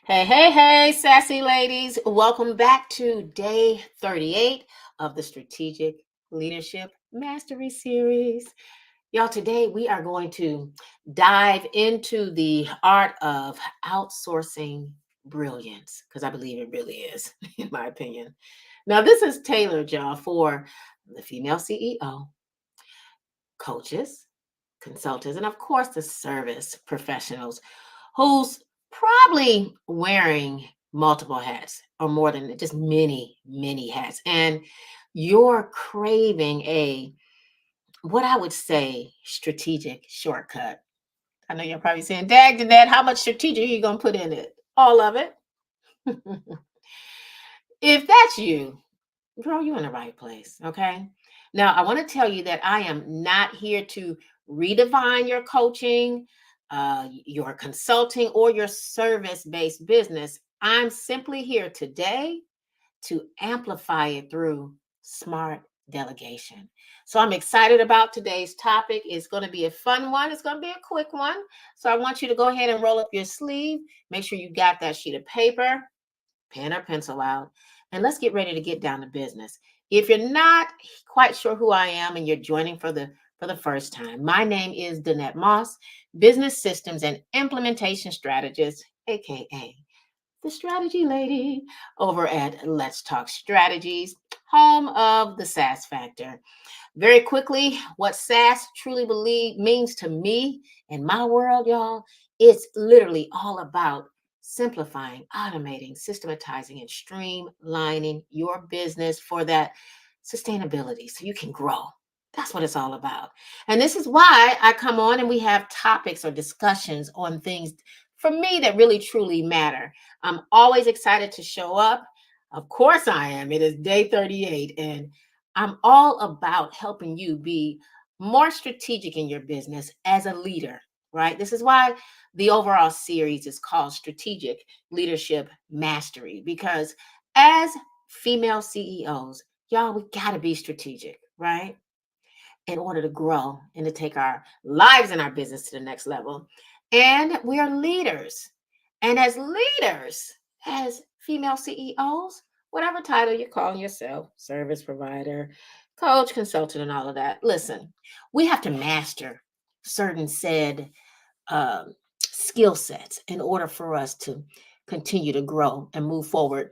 Hey, hey, hey, sassy ladies. Welcome back to day 38 of the Strategic Leadership Mastery Series. Y'all, today we are going to dive into the art of outsourcing brilliance because I believe it really is, in my opinion. Now, this is tailored, y'all, for the female CEO, coaches, consultants, and of course, the service professionals who's probably wearing multiple hats or more than just many, many hats. And you're craving what I would say, strategic shortcut. I know you're probably saying, Dag, Dad, how much strategic are you going to put in it? All of it. If that's you, girl, you're in the right place. Okay. Now, I want to tell you that I am not here to redefine your coaching, your consulting, or your service based business. I'm simply here today to amplify it through smart delegation. So I'm excited about today's topic. It's going to be a fun one. It's going to be a quick one. So I want you to go ahead and roll up your sleeve. Make sure you got that sheet of paper, pen or pencil out, and let's get ready to get down to business. If you're not quite sure who I am and you're joining for the first time, my name is Danette Moss, business systems and implementation strategist, aka the strategy lady over at Let's Talk Strategies, home of the SaaS Factor. Very quickly, what SaaS truly believe means to me in my world, y'all, it's literally all about simplifying, automating, systematizing, and streamlining your business for that sustainability so you can grow. That's what it's all about. And this is why I come on and we have topics or discussions on things for me that really truly matter. I'm always excited to show up. Of course I am. It is day 38 and I'm all about helping you be more strategic in your business as a leader, right? This is why the overall series is called Strategic Leadership Mastery, because as female CEOs, y'all, we got to be strategic, right? In order to grow and to take our lives and our business to the next level. And we are leaders. And as leaders, as female CEOs, whatever title you're calling yourself, service provider, coach, consultant, and all of that, listen, we have to master certain said skill sets in order for us to continue to grow and move forward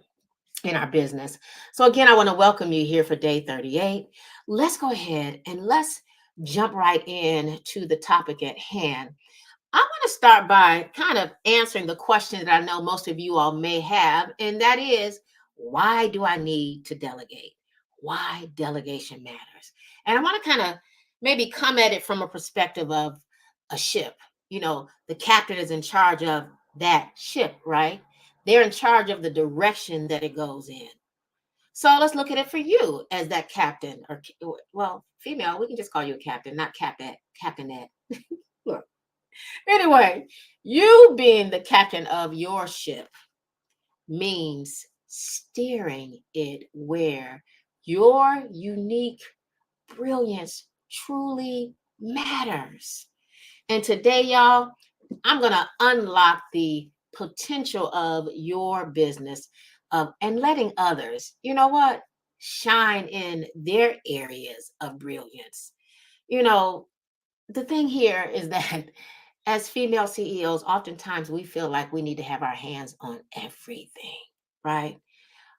in our business. So, again, I want to welcome you here for day 38. Let's go ahead and let's jump right in to the topic at hand. I want to start by kind of answering the question that I know most of you all may have, and that is, why do I need to delegate? Why delegation matters. And I want to kind of maybe come at it from a perspective of a ship. The captain is in charge of that ship, right? They're in charge of the direction that it goes in. So let's look at it for you as that captain, or well, female. We can just call you a captain, not captainette. Look. Anyway, you being the captain of your ship means steering it where your unique brilliance truly matters. And today, y'all, I'm going to unlock the potential of your business and letting others, you know what, shine in their areas of brilliance. You know, the thing here is that as female CEOs, oftentimes we feel like we need to have our hands on everything, right?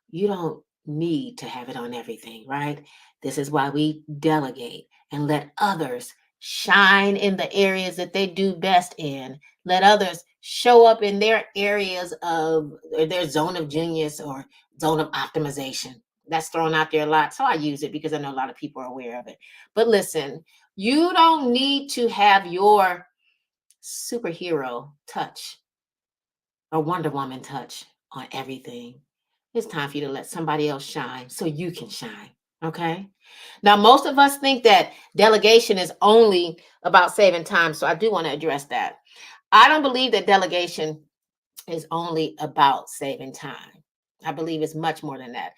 You don't need to have it on everything, right? This is why we delegate and let others shine in the areas that they do best in. Let others show up in their areas of their zone of genius or zone of optimization. That's thrown out there a lot. So I use it because I know a lot of people are aware of it. But listen, you don't need to have your superhero touch or Wonder Woman touch on everything. It's time for you to let somebody else shine so you can shine. Okay. Now, most of us think that delegation is only about saving time. So I do want to address that. I don't believe that delegation is only about saving time. I believe it's much more than that.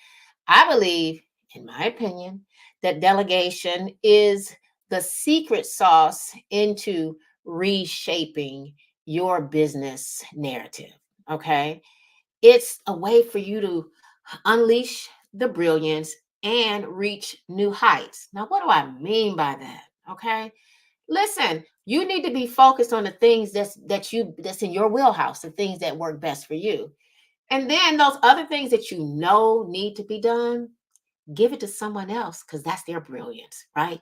I believe, in my opinion, that delegation is the secret sauce into reshaping your business narrative. Okay. It's a way for you to unleash the brilliance and reach new heights. Now, what do I mean by that? Okay. Listen, you need to be focused on the things that's in your wheelhouse, the things that work best for you. And then those other things that you know need to be done, give it to someone else because that's their brilliance, right?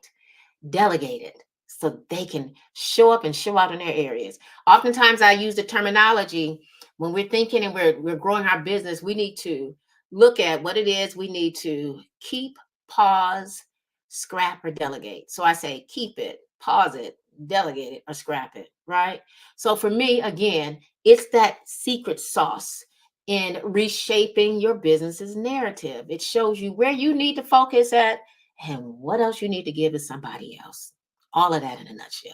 Delegate it so they can show up and show out in their areas. Oftentimes, I use the terminology when we're thinking and we're growing our business. We need to look at what it is we need to keep, pause, scrap, or delegate. So I say keep it, pause it, delegate it, or scrap it, right? So for me, again, it's that secret sauce in reshaping your business's narrative. It shows you where you need to focus at and what else you need to give to somebody else. All of that in a nutshell.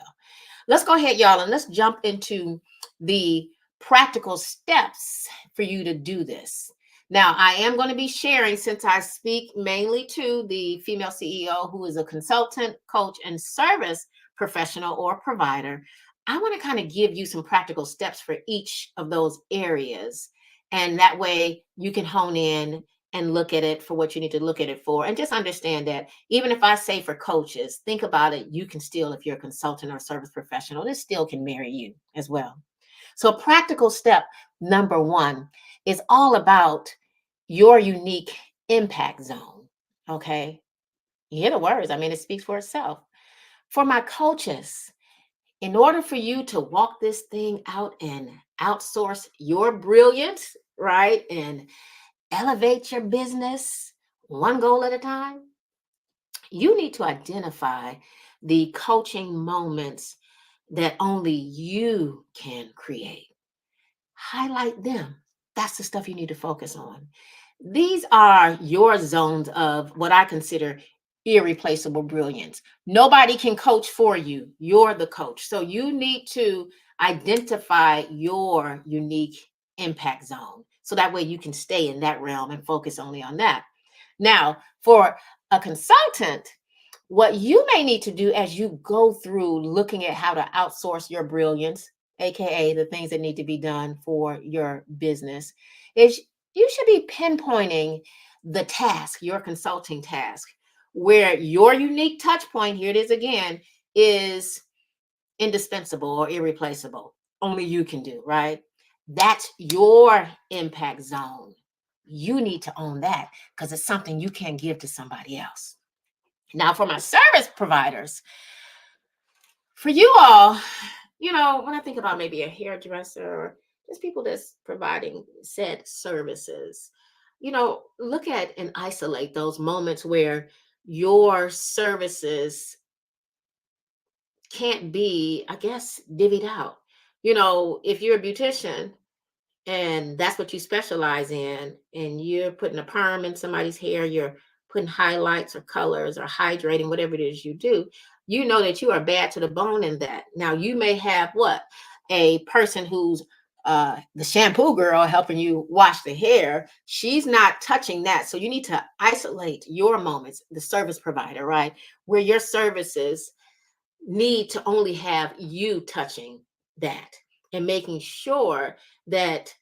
Let's go ahead, y'all, and let's jump into the practical steps for you to do this. Now, I am going to be sharing, since I speak mainly to the female CEO who is a consultant, coach, and service professional or provider. I want to kind of give you some practical steps for each of those areas. And that way you can hone in and look at it for what you need to look at it for. And just understand that even if I say for coaches, think about it, you can still, if you're a consultant or service professional, this still can marry you as well. So, practical step number one is all about your unique impact zone. Okay. You hear the words. I mean, it speaks for itself. For my coaches, in order for you to walk this thing out and outsource your brilliance, right? And elevate your business one goal at a time, you need to identify the coaching moments that only you can create. Highlight them. That's the stuff you need to focus on. These are your zones of what I consider irreplaceable brilliance. Nobody can coach for you. You're the coach. So you need to identify your unique impact zone. So that way you can stay in that realm and focus only on that. Now, for a consultant, what you may need to do as you go through looking at how to outsource your brilliance, AKA the things that need to be done for your business, is you should be pinpointing the task, your consulting task, where your unique touch point, here it is again, is indispensable or irreplaceable. Only you can do, right? That's your impact zone. You need to own that because it's something you can't give to somebody else. Now, for my service providers, for you all, when I think about maybe a hairdresser or just people that's providing said services, look at and isolate those moments where your services can't be, I guess, divvied out. If you're a beautician, and that's what you specialize in, and you're putting a perm in somebody's hair, you're putting highlights or colors or hydrating, whatever it is you do, you know that you are bad to the bone in that. Now you may have what, a person who's the shampoo girl helping you wash the hair. She's not touching that. So you need to isolate your moments, the service provider, right, where your services need to only have you touching that, and making sure that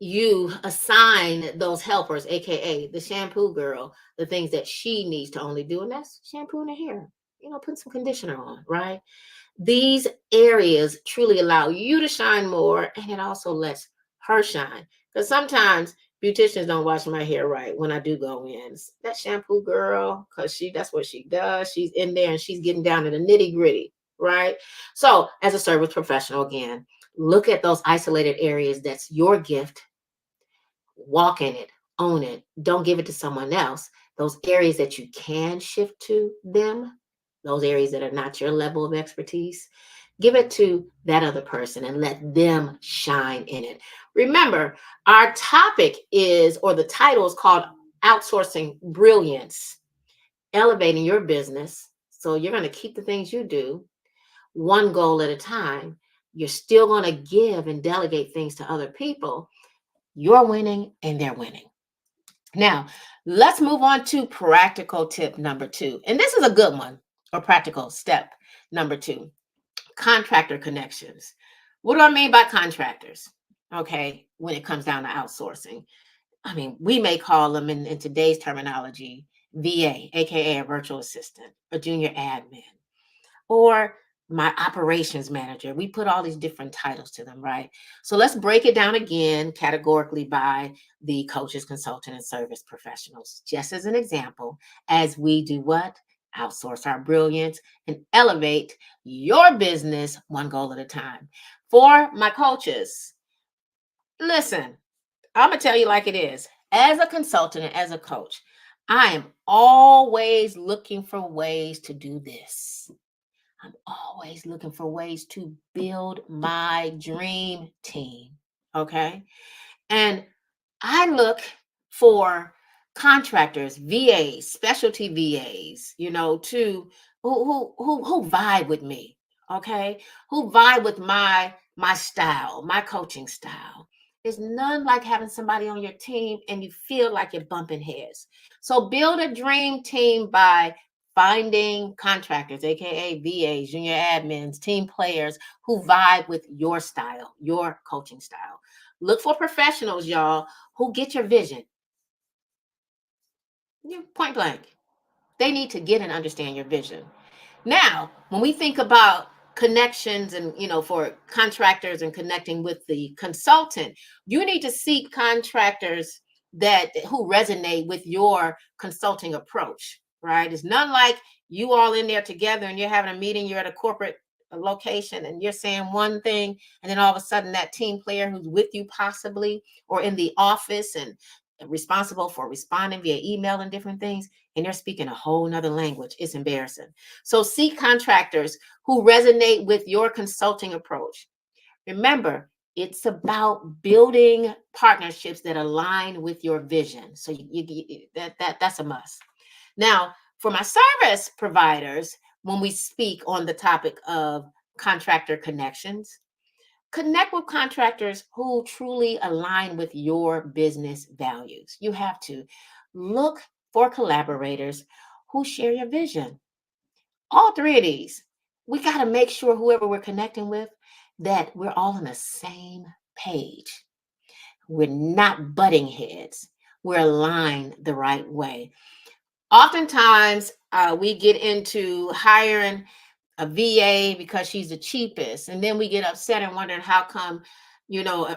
you assign those helpers, aka the shampoo girl, the things that she needs to only do, and that's shampooing her hair, put some conditioner on, right? These areas truly allow you to shine more, and it also lets her shine. Because sometimes beauticians don't wash my hair right when I do go in. That shampoo girl, because that's what she does. She's in there and she's getting down to the nitty gritty, right? So, as a service professional, again, look at those isolated areas. That's your gift. Walk in it, own it. Don't give it to someone else. Those areas that you can shift to them, those areas that are not your level of expertise, give it to that other person and let them shine in it. Remember, our topic is, or the title is called Outsourcing Brilliance, elevating your business. So you're going to keep the things you do one goal at a time. You're still going to give and delegate things to other people. You're winning and they're winning. Now, let's move on to practical tip number 2. And this is a good one, or practical step number 2, contractor connections. What do I mean by contractors? okay, when it comes down to outsourcing. I mean, we may call them in today's terminology VA, aka a virtual assistant, a junior admin, or my operations manager. We put all these different titles to them, right? So let's break it down again categorically by the coaches, consultant, and service professionals, just as an example, as we do what? Outsource our brilliance and elevate your business one goal at a time. For my coaches, listen, I'm going to tell you like it is. As a consultant and as a coach, I am always looking for ways to do this. I'm always looking for ways to build my dream team. Okay. And I look for contractors, VAs, specialty VAs, to who vibe with me, okay? Who vibe with my style, my coaching style. There's none like having somebody on your team and you feel like you're bumping heads. So build a dream team by finding contractors, aka VAs, junior admins, team players who vibe with your style, your coaching style. Look for professionals, y'all, who get your vision. Point blank. They need to get and understand your vision. Now, when we think about connections and, for contractors and connecting with the consultant, you need to seek contractors who resonate with your consulting approach, right? It's not like you all in there together and you're having a meeting, you're at a corporate location and you're saying one thing, and then all of a sudden that team player who's with you possibly or in the office and responsible for responding via email and different things, and they're speaking a whole nother language. It's embarrassing. So seek contractors who resonate with your consulting approach. Remember, it's about building partnerships that align with your vision. So that's a must. Now, for my service providers, when we speak on the topic of contractor connections, connect with contractors who truly align with your business values. You have to look for collaborators who share your vision. All three of these, we got to make sure whoever we're connecting with, that we're all on the same page. We're not butting heads. We're aligned the right way. Oftentimes, we get into hiring a VA because she's the cheapest. And then we get upset and wondering how come,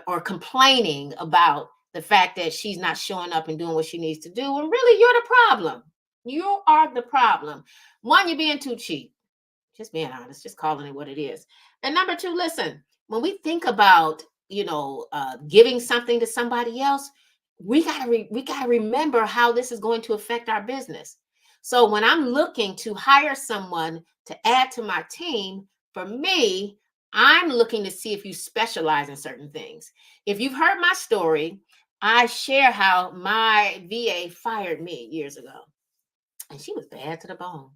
or complaining about the fact that she's not showing up and doing what she needs to do. And really, you're the problem. You are the problem. One, you're being too cheap. Just being honest, just calling it what it is. And number two, listen, when we think about, giving something to somebody else, we gotta remember how this is going to affect our business. So when I'm looking to hire someone to add to my team, for me, I'm looking to see if you specialize in certain things. If you've heard my story, I share how my VA fired me years ago, and she was bad to the bone.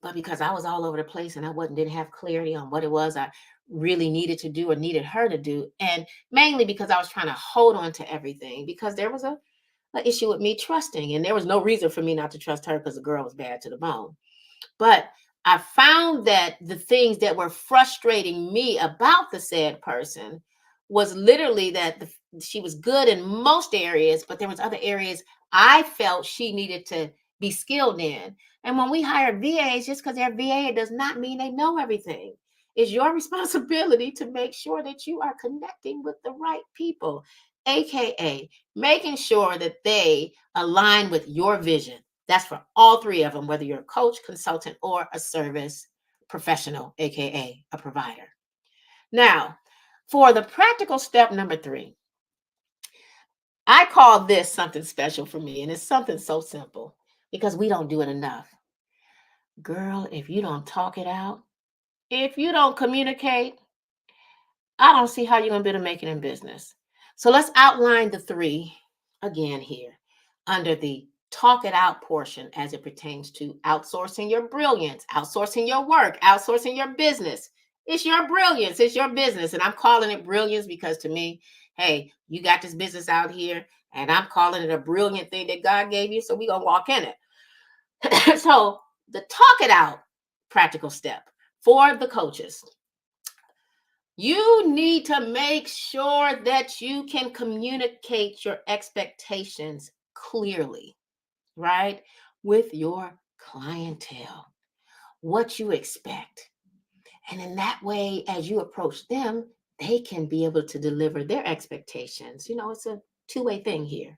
But because I was all over the place and didn't have clarity on what it was I really needed to do or needed her to do, and mainly because I was trying to hold on to everything because there was a issue with me trusting, and there was no reason for me not to trust her because the girl was bad to the bone. But I found that the things that were frustrating me about the said person was literally that she was good in most areas, but there was other areas I felt she needed to be skilled in. And when we hire VAs, just because they're VA, it does not mean they know everything. It's your responsibility to make sure that you are connecting with the right people, aka making sure that they align with your vision. That's for all three of them, whether you're a coach, consultant, or a service professional, aka a provider. Now, for the practical step number 3, I call this something special for me, and it's something so simple because we don't do it enough. Girl, if you don't talk it out, if you don't communicate, I don't see how you're going to be able to make it in business. So let's outline the 3 again here under the talk it out portion as it pertains to outsourcing your brilliance, outsourcing your work, outsourcing your business. It's your brilliance, it's your business. And I'm calling it brilliance because to me, hey, you got this business out here and I'm calling it a brilliant thing that God gave you. So we're going to walk in it. So the talk it out practical step for the coaches. You need to make sure that you can communicate your expectations clearly, right? With your clientele, what you expect. And in that way, as you approach them, they can be able to deliver their expectations. It's a two-way thing here.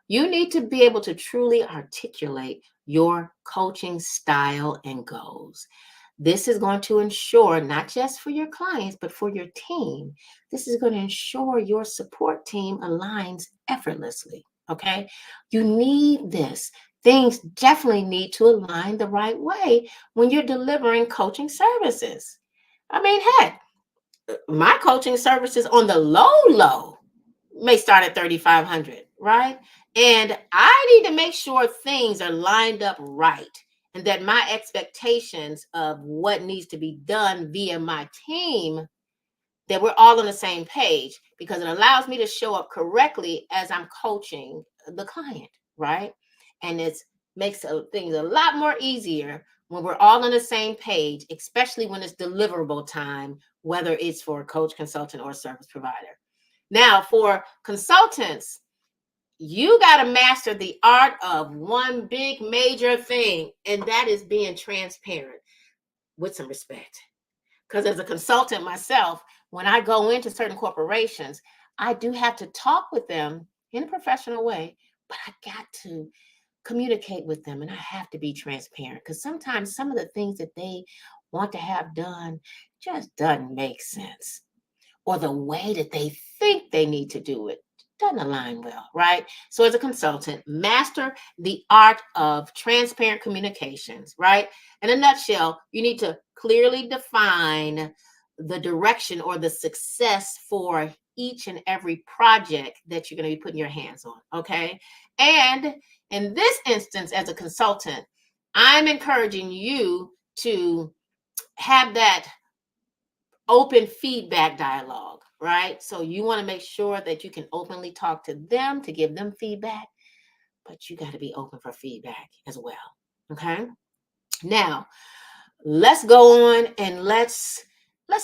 You need to be able to truly articulate your coaching style and goals. This is going to ensure, not just for your clients, but for your team, this is going to ensure your support team aligns effortlessly. Okay. You need this. Things definitely need to align the right way when you're delivering coaching services. I mean, heck, my coaching services on the low may start at 3,500, right? And I need to make sure things are lined up right and that my expectations of what needs to be done via my team, that we're all on the same page, because it allows me to show up correctly as I'm coaching the client, right? And it makes things a lot more easier when we're all on the same page, especially when it's deliverable time, whether it's for a coach, consultant, or service provider. Now, for consultants, you got to master the art of one big major thing, and that is being transparent with some respect. Because as a consultant myself, when I go into certain corporations, I do have to talk with them in a professional way, but I got to communicate with them and I have to be transparent, because sometimes some of the things that they want to have done just doesn't make sense, or the way that they think they need to do it doesn't align well, right? So, as a consultant, master the art of transparent communications, right? In a nutshell, you need to clearly define the direction or the success for each and every project that you're going to be putting your hands on, okay? And in this instance, as a consultant, I'm encouraging you to have that open feedback dialogue, right? So you want to make sure that you can openly talk to them to give them feedback, but you got to be open for feedback as well. Okay. Now, let's go on and let's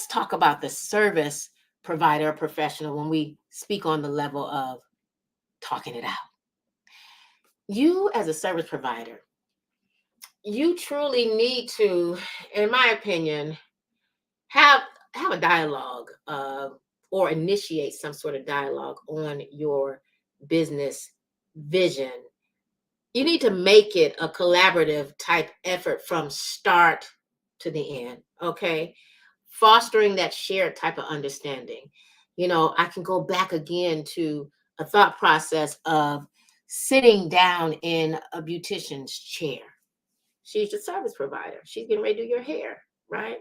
talk about the service provider or professional when we speak on the level of talking it out. You as a service provider, you truly need to, in my opinion, have a dialogue, or initiate some sort of dialogue on your business vision. You need to make it a collaborative type effort from start to the end, okay? Fostering that shared type of understanding. I can go back again to a thought process of sitting down in a beautician's chair. She's the service provider. She's getting ready to do your hair, right?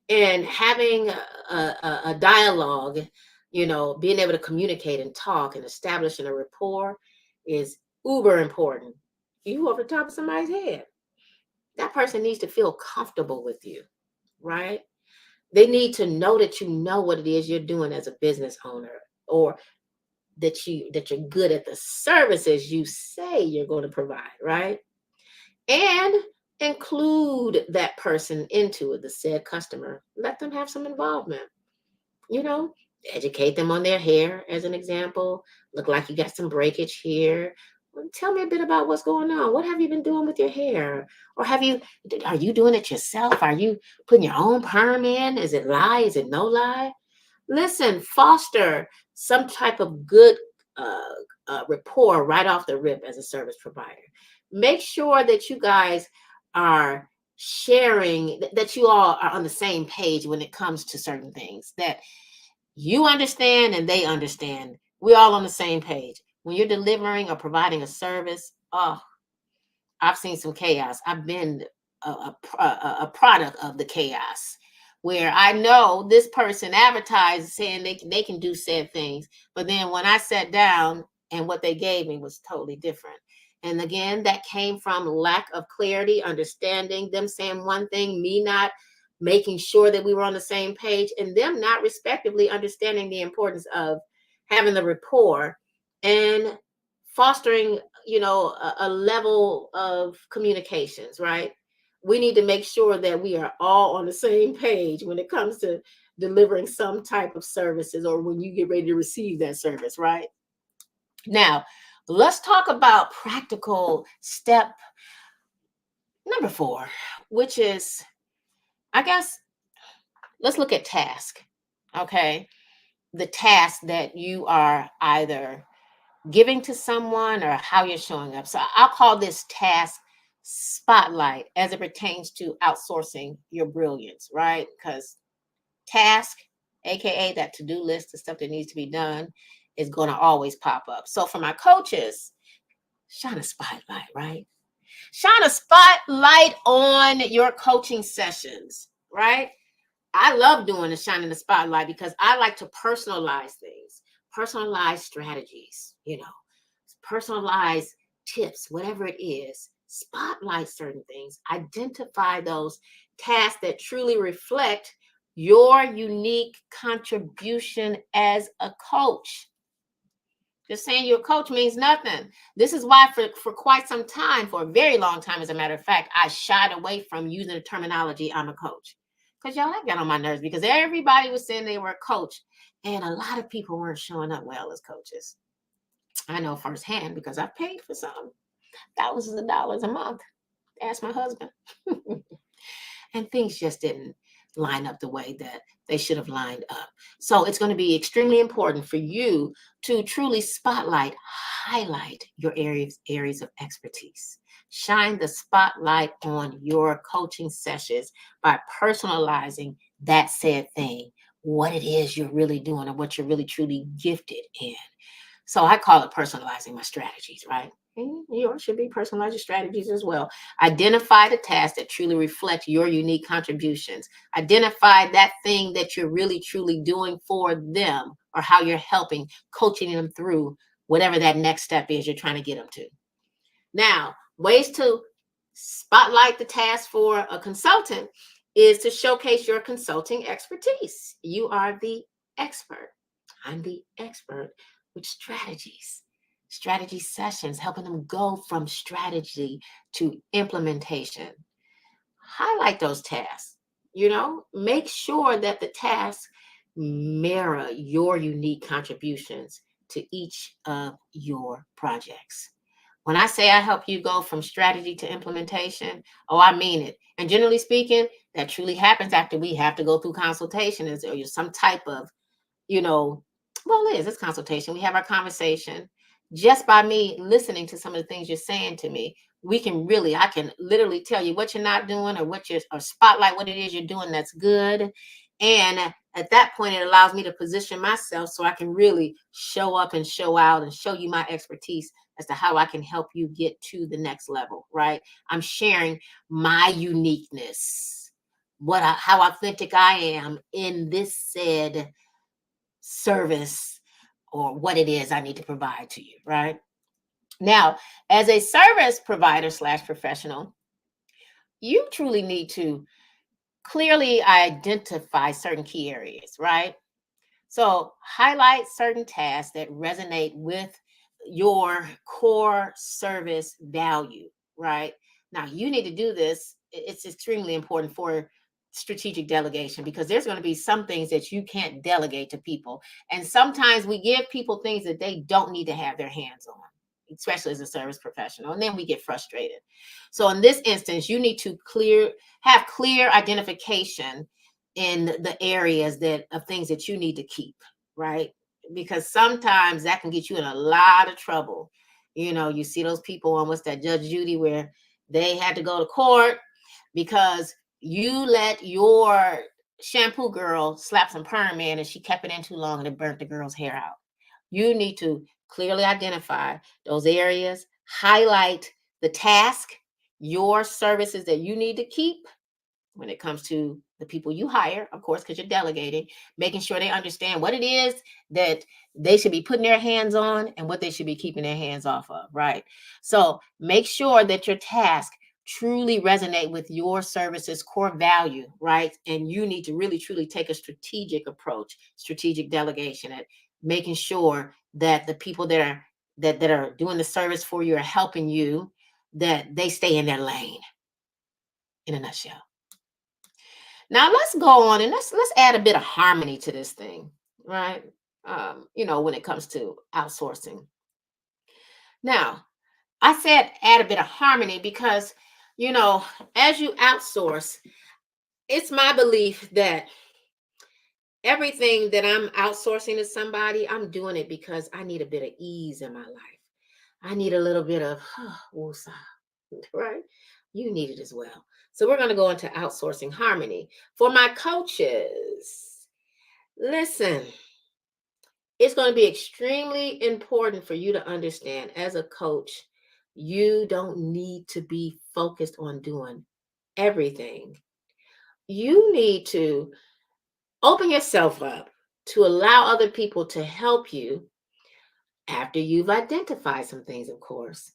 And having a dialogue, being able to communicate and talk and establishing a rapport is uber important. You over the top of somebody's head, that person needs to feel comfortable with you, right? They need to know that you know what it is you're doing as a business owner, or that you're good at the services you say you're going to provide, right? And include that person into it, the said customer. Let them have some involvement. you know, Educate them on their hair, as an example. Look like you got some breakage here. Well, tell me a bit about what's going on. What have you been doing with your hair? Or are you doing it yourself? Are you putting your own perm in? Is it lie? Is it no lie? Listen, foster some type of good uh, rapport right off the rip as a service provider. Make sure that you guys are sharing, that you all are on the same page when it comes to certain things, that you understand and they understand. We're all on the same page. When you're delivering or providing a service, oh, I've seen some chaos. I've been a product of the chaos, where I know this person advertised saying they can do said things, but then when I sat down and what they gave me was totally different. And again, that came from lack of clarity, understanding, them saying one thing, me not making sure that we were on the same page, and them not respectively understanding the importance of having the rapport and fostering, a level of communications, right? We need to make sure that we are all on the same page when it comes to delivering some type of services or when you get ready to receive that service, right? Now, let's talk about practical step number 4, which is, I guess, let's look at task. Okay. The task that you are either giving to someone or how you're showing up. So I'll call this task spotlight as it pertains to outsourcing your brilliance, right? Because task, aka that to-do list, the stuff that needs to be done, is going to always pop up. So for my coaches, shine a spotlight, right? Shine a spotlight on your coaching sessions, right? I love doing the shining the spotlight because I like to personalize things, personalize strategies, personalize tips, whatever it is, spotlight certain things, identify those tasks that truly reflect your unique contribution as a coach. Just saying you're a coach means nothing. This is why for quite some time, for a very long time, as a matter of fact, I shied away from using the terminology I'm a coach. Because y'all, that got on my nerves because everybody was saying they were a coach. And a lot of people weren't showing up well as coaches. I know firsthand because I paid for some thousands of dollars a month. Ask my husband. And things just didn't line up the way that they should have lined up. So it's going to be extremely important for you to truly spotlight, highlight your areas of expertise. Shine the spotlight on your coaching sessions by personalizing that said thing, what it is you're really doing and what you're really truly gifted in. So I call it personalizing my strategies, right? And yours should be personalizing strategies as well. Identify the tasks that truly reflect your unique contributions. Identify that thing that you're really truly doing for them or how you're helping, coaching them through whatever that next step is you're trying to get them to. Now, ways to spotlight the task for a consultant is to showcase your consulting expertise. You are the expert. I'm the expert with strategy sessions, helping them go from strategy to implementation. Highlight those tasks, make sure that the tasks mirror your unique contributions to each of your projects. When I say I help you go from strategy to implementation, oh, I mean it. And generally speaking, that truly happens after we have to go through consultation or some type of, well, it's consultation. We have our conversation. Just by me listening to some of the things you're saying to me, I can literally tell you what you're not doing or spotlight what it is you're doing that's good. And at that point, it allows me to position myself so I can really show up and show out and show you my expertise as to how I can help you get to the next level, right? I'm sharing my uniqueness, how authentic I am in this said service or what it is I need to provide to you, right? Now, as a service provider / professional, you truly need to clearly identify certain key areas, right? So highlight certain tasks that resonate with your core service value, right? Now, you need to do this. It's extremely important for strategic delegation because there's going to be some things that you can't delegate to people. And sometimes we give people things that they don't need to have their hands on, especially as a service professional. And then we get frustrated. So in this instance, you need to have clear identification in the areas of things that you need to keep, right? Because sometimes that can get you in a lot of trouble. You see those people on what's that, Judge Judy, where they had to go to court because you let your shampoo girl slap some perm in and she kept it in too long and it burnt the girl's hair out. You need to clearly identify those areas, highlight the task, your services that you need to keep when it comes to the people you hire, of course, because you're delegating, making sure they understand what it is that they should be putting their hands on and what they should be keeping their hands off of, right? So make sure that your task truly resonate with your service's core value, right? And you need to really, truly take a strategic approach, strategic delegation at making sure that the people that are doing the service for you are helping you, that they stay in their lane, in a nutshell. Now let's go on and let's add a bit of harmony to this thing, right? When it comes to outsourcing. Now, I said add a bit of harmony because, you know, as you outsource, it's my belief that everything that I'm outsourcing to somebody, I'm doing it because I need a bit of ease in my life. I need a little bit of woosah, right? You need it as well. So we're going to go into outsourcing harmony. For my coaches, listen, it's going to be extremely important for you to understand as a coach, you don't need to be focused on doing everything. You need to open yourself up to allow other people to help you after you've identified some things, of course.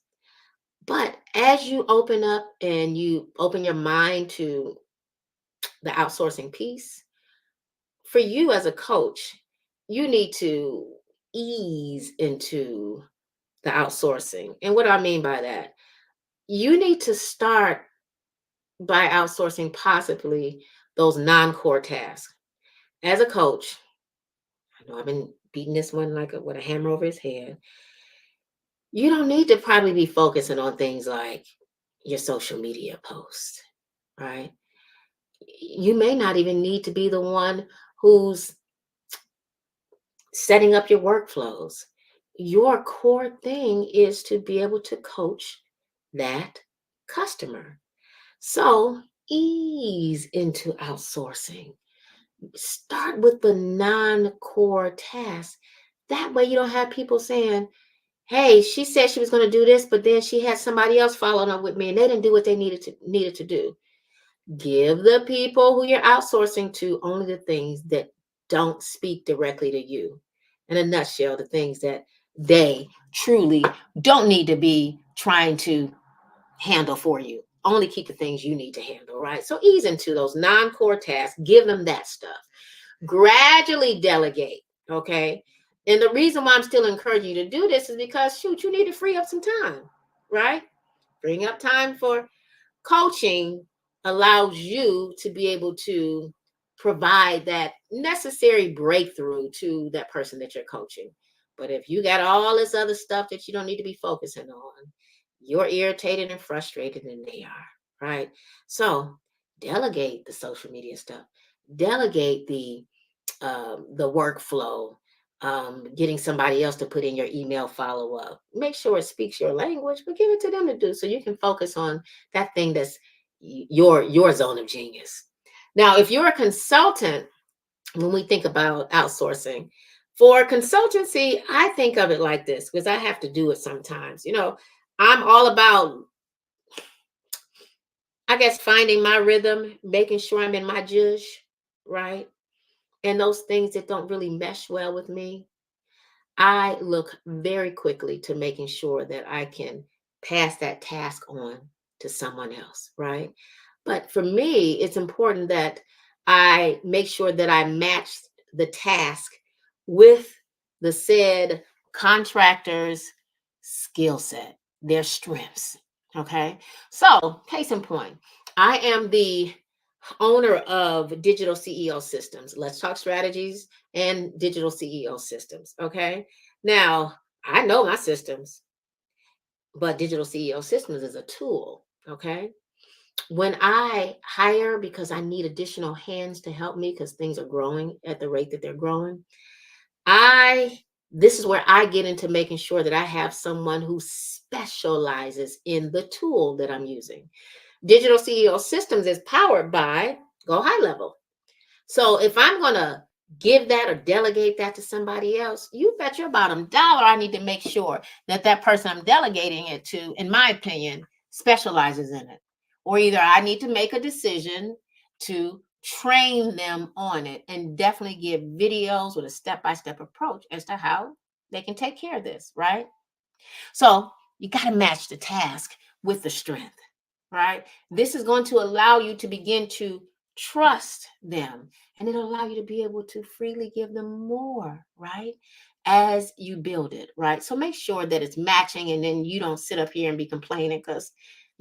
But as you open up and you open your mind to the outsourcing piece, for you as a coach, you need to ease into the outsourcing. And what do I mean by that? You need to start by outsourcing possibly those non-core tasks. As a coach, I know I've been beating this one like with a hammer over his head. You don't need to probably be focusing on things like your social media posts, right? You may not even need to be the one who's setting up your workflows. Your core thing is to be able to coach that customer. So ease into outsourcing. Start with the non-core tasks. That way you don't have people saying, hey, she said she was going to do this, but then she had somebody else following up with me and they didn't do what they needed to do. Give the people who you're outsourcing to only the things that don't speak directly to you. In a nutshell, the things that they truly don't need to be trying to handle for you. Only keep the things you need to handle, right? So ease into those non-core tasks, give them that stuff. Gradually delegate, okay? And the reason why I'm still encouraging you to do this is because, shoot, you need to free up some time, right? Bring up time for coaching allows you to be able to provide that necessary breakthrough to that person that you're coaching. But if you got all this other stuff that you don't need to be focusing on, you're irritated and frustrated, and they are, right? So delegate the social media stuff, delegate the workflow, getting somebody else to put in your email follow up. Make sure it speaks your language, but give it to them to do so you can focus on that thing that's your zone of genius. Now, if you're a consultant, when we think about outsourcing, for consultancy, I think of it like this because I have to do it sometimes. I'm all about, I guess, finding my rhythm, making sure I'm in my jush, right? And those things that don't really mesh well with me, I look very quickly to making sure that I can pass that task on to someone else, right? But for me, it's important that I make sure that I match the task with the said contractor's skill set, their strengths. Okay. So, case in point, I am the owner of digital CEO systems. Let's talk strategies and digital CEO systems. Okay. Now, I know my systems, but digital CEO systems is a tool. Okay. When I hire because I need additional hands to help me because things are growing at the rate that they're growing, I this is where I get into making sure that I have someone who specializes in the tool that I'm using. Digital CEO systems is powered by Go High Level. So if I'm going to give that or delegate that to somebody else, you bet your bottom dollar I need to make sure that that person I'm delegating it to, in my opinion, specializes in it. Or either I need to make a decision to train them on it and definitely give videos with a step-by-step approach as to how they can take care of this, right? So you got to match the task with the strength, right? This is going to allow you to begin to trust them, and it'll allow you to be able to freely give them more, right? As you build it, right? So make sure that it's matching, and then you don't sit up here and be complaining because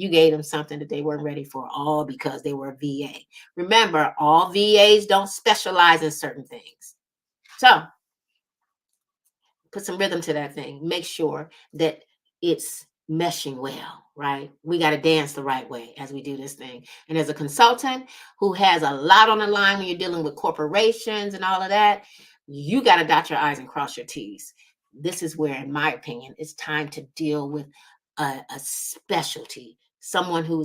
You gave them something that they weren't ready for, all because they were a VA. Remember, all VAs don't specialize in certain things. So put some rhythm to that thing. Make sure that it's meshing well, right? We got to dance the right way as we do this thing. And as a consultant who has a lot on the line when you're dealing with corporations and all of that, you got to dot your I's and cross your T's. This is where, in my opinion, it's time to deal with a specialty. Someone who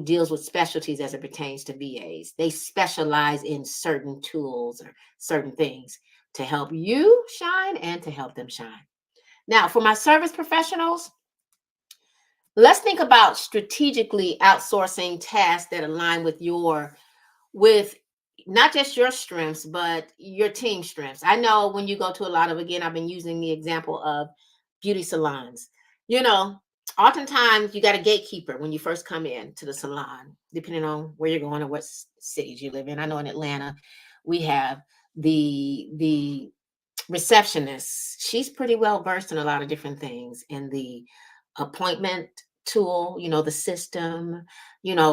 deals with specialties as it pertains to VAs. They specialize in certain tools or certain things to help you shine and to help them shine. Now, for my service professionals, let's think about strategically outsourcing tasks that align with not just your strengths, but your team strengths. I know when you go to a lot of, again, I've been using the example of beauty salons. You know, oftentimes you got a gatekeeper when you first come in to the salon, depending on where you're going or what cities you live in. I know in Atlanta, we have the receptionist. She's pretty well versed in a lot of different things in the appointment tool, the system.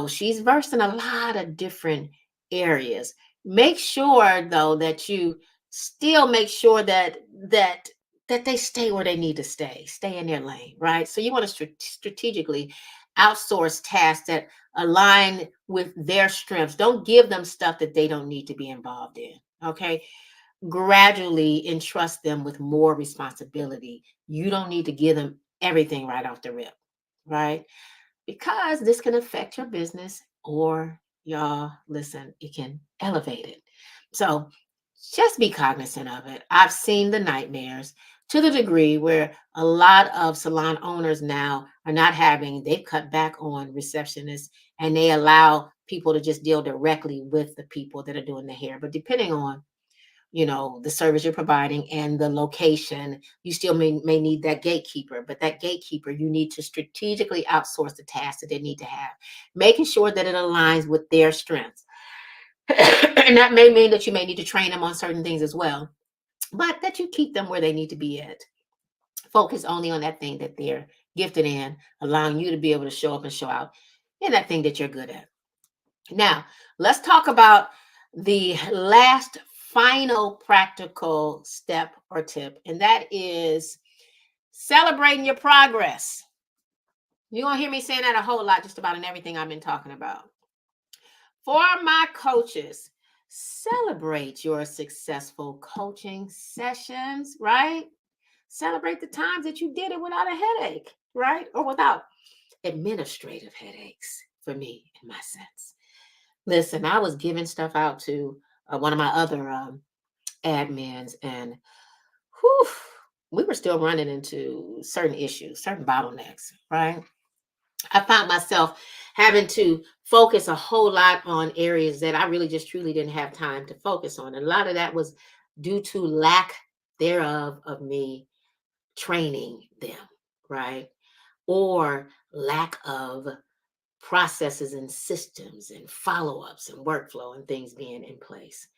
She's versed in a lot of different areas. Make sure though that you still make sure that they stay where they need to stay in their lane, right? So you want to strategically outsource tasks that align with their strengths. Don't give them stuff that they don't need to be involved in. Okay, gradually entrust them with more responsibility. You don't need to give them everything right off the rip, right? Because this can affect your business, or y'all, listen, it can elevate it. So just be cognizant of it. I've seen the nightmares to the degree where a lot of salon owners now are not having, they've cut back on receptionists and they allow people to just deal directly with the people that are doing the hair. But depending on the service you're providing and the location, you still may need that gatekeeper. But that gatekeeper, you need to strategically outsource the tasks that they need to have, making sure that it aligns with their strengths. And that may mean that you may need to train them on certain things as well, but that you keep them where they need to be at. Focus only on that thing that they're gifted in, allowing you to be able to show up and show out in that thing that you're good at. Now, let's talk about the last final practical step or tip, and that is celebrating your progress. You're going to hear me saying that a whole lot, just about in everything I've been talking about. For my coaches, celebrate your successful coaching sessions, right? Celebrate the times that you did it without a headache, right? Or without administrative headaches, for me, in my sense. Listen, I was giving stuff out to one of my other admins, and whew, we were still running into certain issues, certain bottlenecks, right? I found myself having to focus a whole lot on areas that I really just truly didn't have time to focus on. And a lot of that was due to lack thereof of me training them, right? Or lack of processes and systems and follow-ups and workflow and things being in place.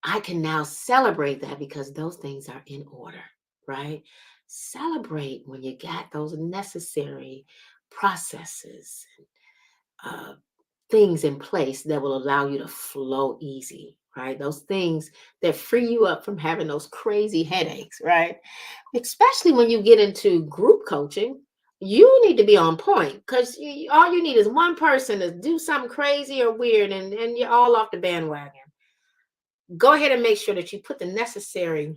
I can now celebrate that because those things are in order, right? Celebrate when you got those necessary processes, uh, things in place that will allow you to flow easy, right? Those things that free you up from having those crazy headaches, right? Especially when you get into group coaching, you need to be on point because all you need is one person to do something crazy or weird, and you're all off the bandwagon. Go ahead and make sure that you put the necessary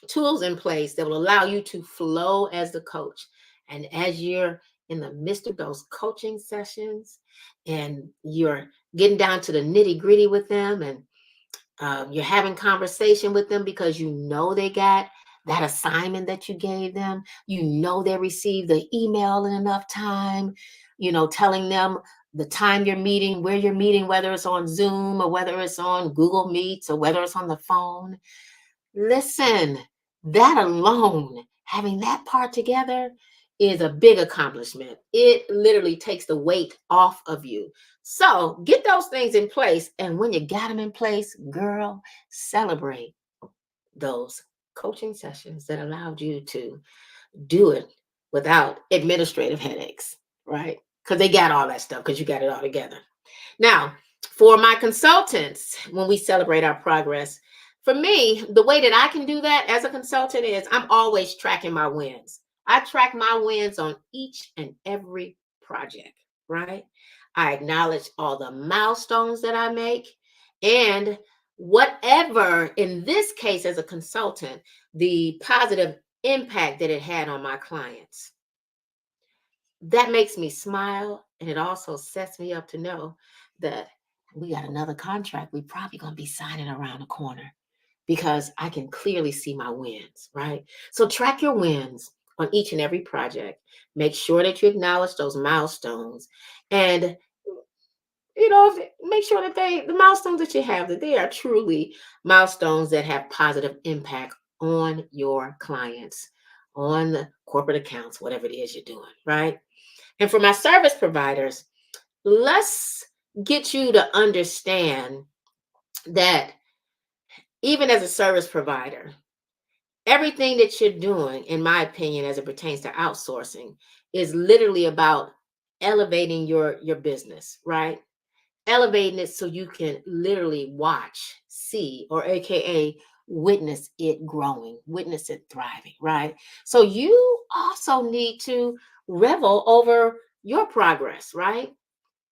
tools in place that will allow you to flow as the coach. And as you're in the midst of those coaching sessions and you're getting down to the nitty gritty with them, and you're having conversation with them because you know they got that assignment that you gave them. You know they received the email in enough time, telling them the time you're meeting, where you're meeting, whether it's on Zoom or whether it's on Google Meets or whether it's on the phone. Listen, that alone, having that part together is a big accomplishment. It literally takes the weight off of you. So get those things in place. And when you got them in place, girl, celebrate those coaching sessions that allowed you to do it without administrative headaches, right? because they got all that stuff because you got it all together. Now, for my consultants, when we celebrate our progress, for me, the way that I can do that as a consultant is I'm always tracking my wins. I track my wins on each and every project, right? I acknowledge all the milestones that I make and whatever, in this case, as a consultant, the positive impact that it had on my clients. That makes me smile, and it also sets me up to know that we got another contract we probably going to be signing around the corner because I can clearly see my wins, right? So track your wins on each and every project. Make sure that you acknowledge those milestones, and make sure that the milestones that you have, that they are truly milestones that have positive impact on your clients, on the corporate accounts, whatever it is you're doing, right? And for my service providers, let's get you to understand that even as a service provider, everything that you're doing, in my opinion, as it pertains to outsourcing, is literally about elevating your business, right? Elevating it so you can literally watch, see, or AKA witness it growing, witness it thriving, right? So you also need to revel over your progress, right?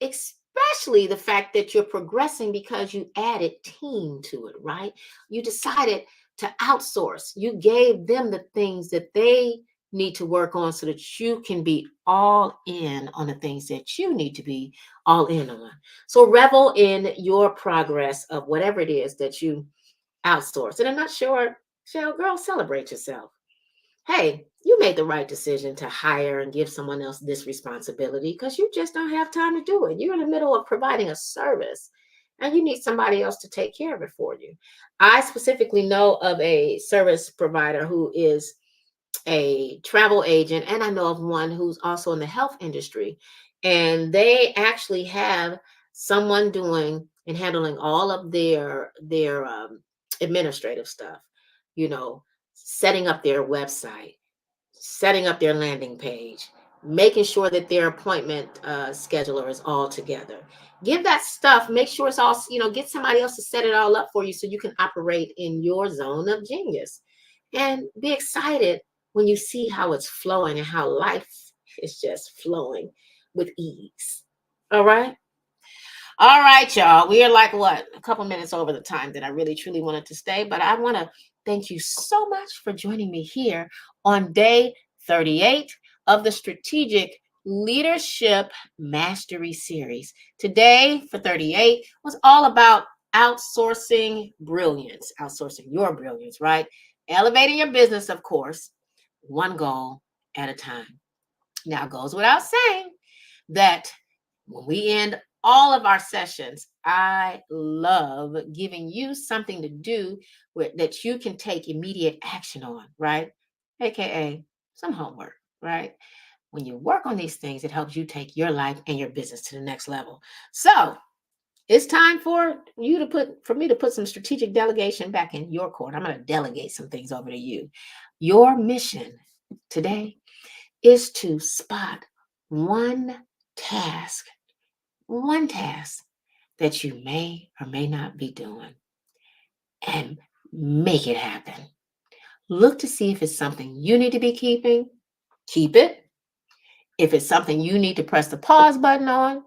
Especially the fact that you're progressing because you added team to it, right? You decided to outsource. You gave them the things that they need to work on so that you can be all in on the things that you need to be all in on. So revel in your progress of whatever it is that you outsource. And I'm not sure, Shell girl, celebrate yourself. Hey, you made the right decision to hire and give someone else this responsibility because you just don't have time to do it. You're in the middle of providing a service and you need somebody else to take care of it for you. I specifically know of a service provider who is a travel agent, and I know of one who's also in the health industry. And they actually have someone doing and handling all of their administrative stuff, you know, setting up their website, setting up their landing page, making sure that their appointment scheduler is all together. Give that stuff, make sure it's all, get somebody else to set it all up for you so you can operate in your zone of genius. And be excited when you see how it's flowing and how life is just flowing with ease. All right. All right, y'all. We are like what? A couple minutes over the time that I really truly wanted to stay. But I want to thank you so much for joining me here on day 38 of the Strategic Leadership Mastery Series. Today, for 38, was all about outsourcing brilliance, outsourcing your brilliance, right? Elevating your business, of course, one goal at a time. Now, it goes without saying that when we end all of our sessions, I love giving you something to do that you can take immediate action on, right? AKA some homework, right? When you work on these things, it helps you take your life and your business to the next level. So it's time for me to put some strategic delegation back in your court. I'm going to delegate some things over to you. Your mission today is to spot one task one task that you may or may not be doing and make it happen. Look to see if it's something you need to be keeping, keep it. If it's something you need to press the pause button on,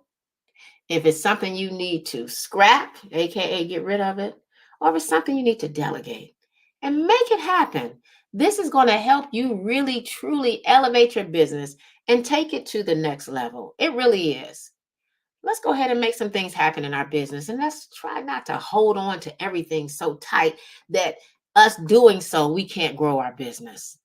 if it's something you need to scrap, AKA get rid of it, or if it's something you need to delegate and make it happen. This is going to help you really, truly elevate your business and take it to the next level. It really is. Let's go ahead and make some things happen in our business. And let's try not to hold on to everything so tight that us doing so, we can't grow our business.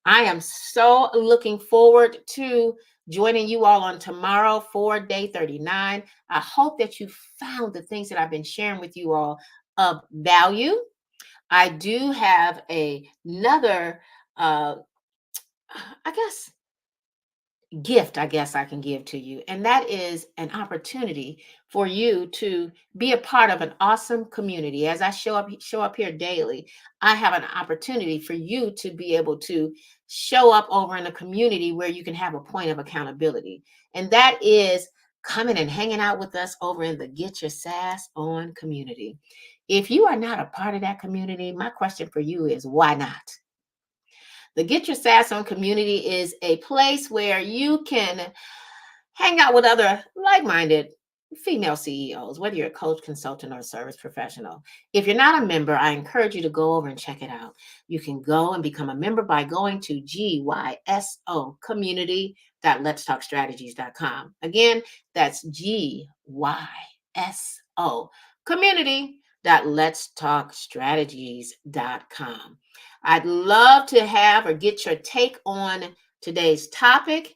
I am so looking forward to joining you all on tomorrow for day 39. I hope that you found the things that I've been sharing with you all of value. I do have another, I guess, gift, I guess I can give to you, and that is an opportunity for you to be a part of an awesome community. As I show up here daily, I have an opportunity for you to be able to show up over in a community where you can have a point of accountability. And that is coming and hanging out with us over in the Get Your Sass On community. If you are not a part of that community, my question for you is why not? The Get Your Sass On community is a place where you can hang out with other like minded female CEOs, whether you're a coach, consultant, or a service professional. If you're not a member, I encourage you to go over and check it out. You can go and become a member by going to GYSO community.letstalkstrategies.com. Again, that's GYSO community.letstalkstrategies.com. I'd love to have or get your take on today's topic.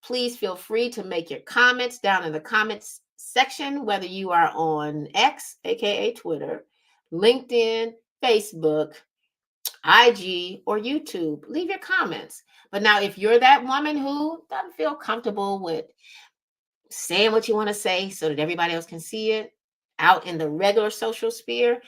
Please feel free to make your comments down in the comments section, whether you are on X, aka Twitter, LinkedIn, Facebook, IG, or YouTube. Leave your comments. But now, if you're that woman who doesn't feel comfortable with saying what you want to say so that everybody else can see it out in the regular social sphere,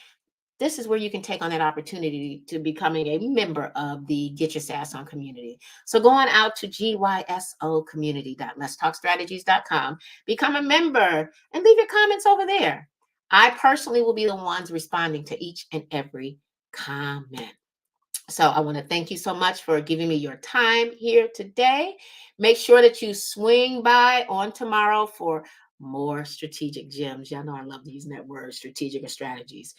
this is where you can take on that opportunity to becoming a member of the Get Your Sass On community. So go on out to GYSO community.letstalkstrategies.com, become a member, and leave your comments over there. I personally will be the ones responding to each and every comment. So I want to thank you so much for giving me your time here today. Make sure that you swing by on tomorrow for more strategic gems. Y'all know I love using that word, strategic or strategies.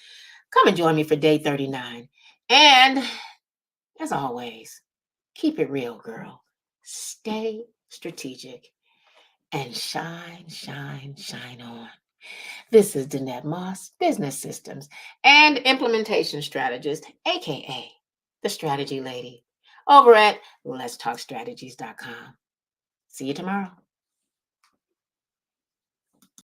Come and join me for day 39. And as always, keep it real, girl. Stay strategic and shine, shine, shine on. This is Danette Moss, business systems and implementation strategist, aka the strategy lady, over at letstalkstrategies.com. See you tomorrow.